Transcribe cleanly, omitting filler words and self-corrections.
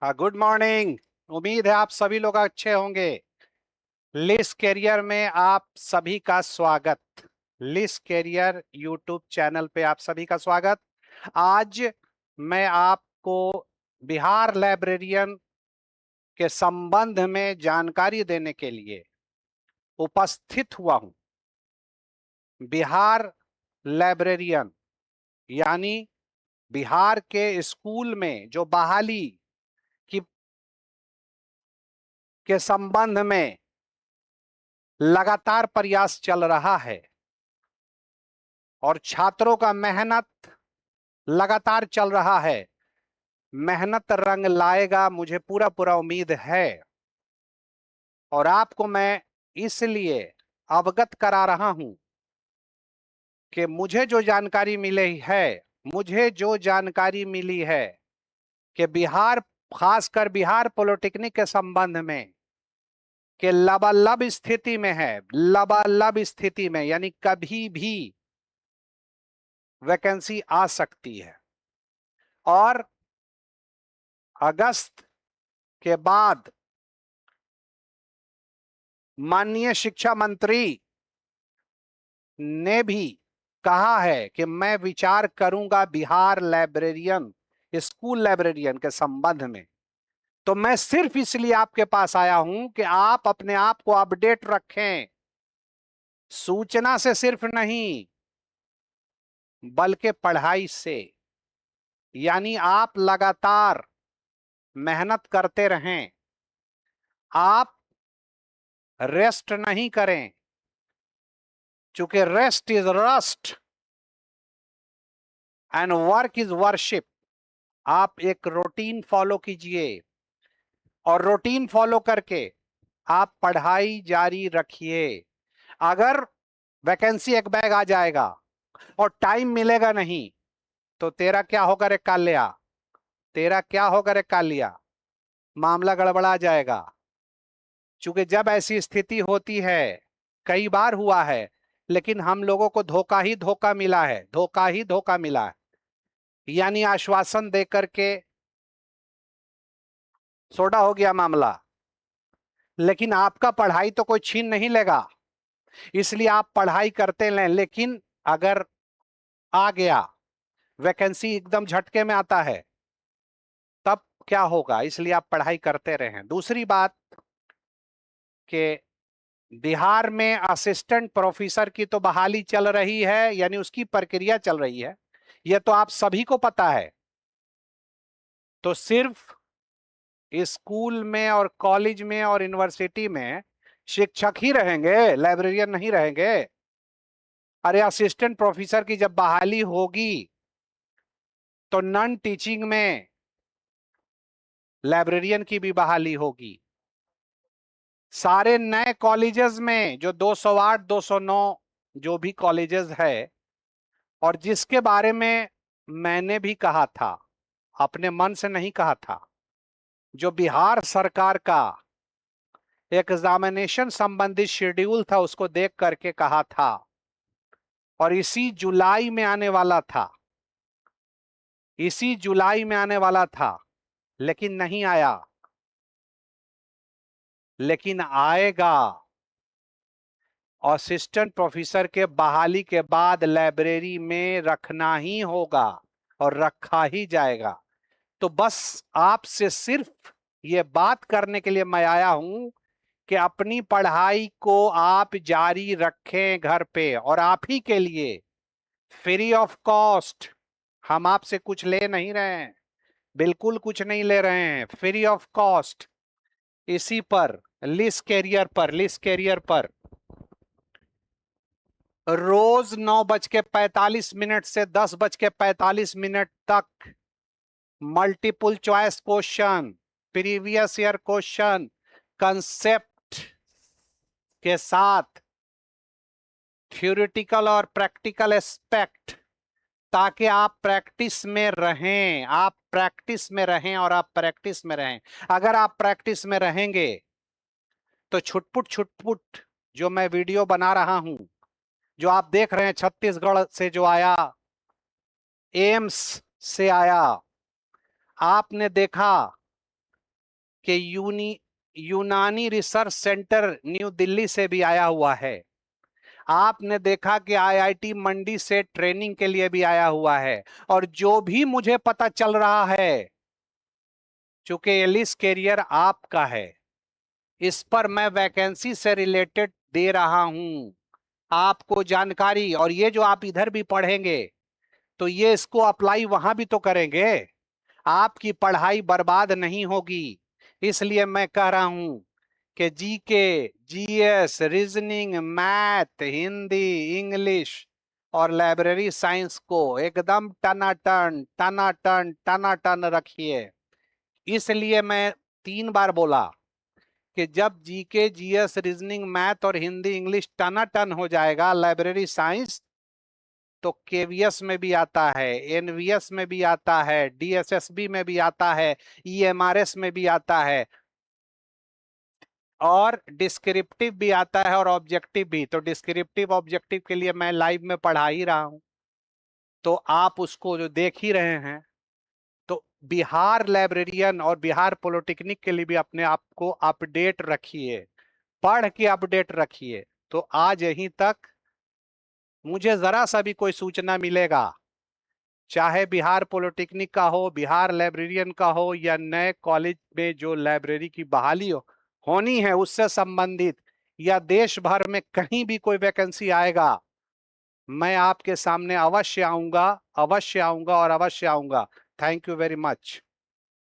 Good morning. उम्मीद है आप सभी लोग अच्छे होंगे। लिस कैरियर में आप सभी का स्वागत। लिस कैरियर यूट्यूब चैनल पे आप सभी का स्वागत। आज मैं आपको बिहार लाइब्रेरियन के संबंध में जानकारी देने के लिए उपस्थित हुआ हूं। बिहार लाइब्रेरियन यानी बिहार के स्कूल में जो बहाली की के संबंध में लगातार प्रयास चल रहा है और छात्रों का मेहनत लगातार चल रहा है। मेहनत रंग लाएगा, मुझे पूरा पूरा उम्मीद है। और आपको मैं इसलिए अवगत करा रहा हूं कि मुझे जो जानकारी मिली है कि बिहार, खासकर बिहार पॉलिटेक्निक के संबंध में कि लबालब स्थिति में है। लबालब स्थिति में यानी कभी भी वैकेंसी आ सकती है और अगस्त के बाद माननीय शिक्षा मंत्री ने भी कहा है कि मैं विचार करूंगा बिहार लाइब्रेरियन, स्कूल लाइब्रेरियन के संबंध में। तो मैं सिर्फ इसलिए आपके पास आया हूं कि आप अपने आप को अपडेट रखें, सूचना से सिर्फ नहीं बल्कि पढ़ाई से। यानी आप लगातार मेहनत करते रहें, आप रेस्ट नहीं करें, चूंकि rest is rust and work is worship. आप एक रूटीन फॉलो कीजिए और रूटीन फॉलो करके आप पढ़ाई जारी रखिए। अगर वैकेंसी एक बैग आ जाएगा और टाइम मिलेगा नहीं तो तेरा क्या होगा रे कालिया, तेरा क्या होगा रे कालिया, मामला गड़बड़ा जाएगा। चूंकि जब ऐसी स्थिति होती है, कई बार हुआ है, लेकिन हम लोगों को धोखा ही धोखा मिला है, धोखा ही धोखा मिला है। यानी आश्वासन देकर के सोडा हो गया मामला, लेकिन आपका पढ़ाई तो कोई छीन नहीं लेगा, इसलिए आप पढ़ाई करते रहें। लेकिन अगर आ गया वैकेंसी, एकदम झटके में आता है, तब क्या होगा, इसलिए आप पढ़ाई करते रहें। दूसरी बात कि बिहार में असिस्टेंट प्रोफेसर की तो बहाली चल रही है, यानी उसकी प्रक्रिया चल रही है, यह तो आप सभी को पता है। तो सिर्फ स्कूल में और कॉलेज में और यूनिवर्सिटी में शिक्षक ही रहेंगे, लाइब्रेरियन नहीं रहेंगे। अरे असिस्टेंट प्रोफेसर की जब बहाली होगी तो नॉन टीचिंग में लाइब्रेरियन की भी बहाली होगी। सारे नए कॉलेजेस में जो 208 209 जो भी कॉलेजेस है, और जिसके बारे में मैंने भी कहा था, अपने मन से नहीं कहा था, जो बिहार सरकार का एग्जामिनेशन संबंधित शेड्यूल था उसको देख करके कहा था, और इसी जुलाई में आने वाला था, इसी जुलाई में आने वाला था, लेकिन नहीं आया। लेकिन आएगा। असिस्टेंट प्रोफेसर के बहाली के बाद लाइब्रेरी में रखना ही होगा और रखा ही जाएगा। तो बस आपसे सिर्फ ये बात करने के लिए मैं आया हूं कि अपनी पढ़ाई को आप जारी रखें घर पे, और आप ही के लिए फ्री ऑफ कॉस्ट। हम आपसे कुछ ले नहीं रहे हैं, बिल्कुल कुछ नहीं ले रहे हैं, फ्री ऑफ कॉस्ट। इसी पर लिस कैरियर पर रोज 9:45 से 10:45 तक multiple choice question, previous year question, concept के साथ थ्योरेटिकल और प्रैक्टिकल एस्पेक्ट, ताकि आप प्रैक्टिस में रहें, आप प्रैक्टिस में रहें और आप प्रैक्टिस में रहें। अगर आप प्रैक्टिस में रहेंगे तो छुटपुट छुटपुट जो मैं वीडियो बना रहा हूं, जो आप देख रहे हैं, छत्तीसगढ़ से जो आया, एम्स से आया, आपने देखा कि यूनानी रिसर्च सेंटर न्यू दिल्ली से भी आया हुआ है। आपने देखा कि आईआईटी मंडी से ट्रेनिंग के लिए भी आया हुआ है। और जो भी मुझे पता चल रहा है, चूंकि एलिस कैरियर आपका है, इस पर मैं वैकेंसी से रिलेटेड दे रहा हूं आपको जानकारी। और ये जो आप इधर भी पढ़ेंगे तो ये इसको अप्लाई वहां भी तो करेंगे, आपकी पढ़ाई बर्बाद नहीं होगी। इसलिए मैं कह रहा हूं कि GK, GS, reasoning, math, Hindi, English और लाइब्रेरी साइंस को एकदम टनाटन टनाटन टनाटन रखिए। इसलिए मैं 3 बार बोला कि जब जीके, जीएस, रीजनिंग, मैथ और हिंदी इंग्लिश टनाटन हो जाएगा, लाइब्रेरी साइंस, तो केवीएस में भी आता है, एनवीएस में भी आता है, डीएसएसबी में भी आता है, ईएमआरएस में भी आता है, और डिस्क्रिप्टिव भी आता है और ऑब्जेक्टिव भी। तो डिस्क्रिप्टिव ऑब्जेक्टिव के लिए मैं लाइव में पढ़ा ही रहा हूं, तो आप उसको जो देख ही रहे हैं। तो बिहार लाइब्रेरियन और बिहार पॉलिटेक्निक के लिए भी अपने आप को अपडेट रखिए, पढ़ के अपडेट रखिए। तो आज यहीं तक। मुझे जरा सा भी कोई सूचना मिलेगा, चाहे बिहार पॉलिटेक्निक का हो, बिहार लाइब्रेरियन का हो, या नए कॉलेज में जो लाइब्रेरी की बहाली होनी है उससे संबंधित, या देश भर में कहीं भी कोई वैकेंसी आएगा, मैं आपके सामने अवश्य आऊंगा, अवश्य आऊंगा और अवश्य आऊंगा। Thank you very much.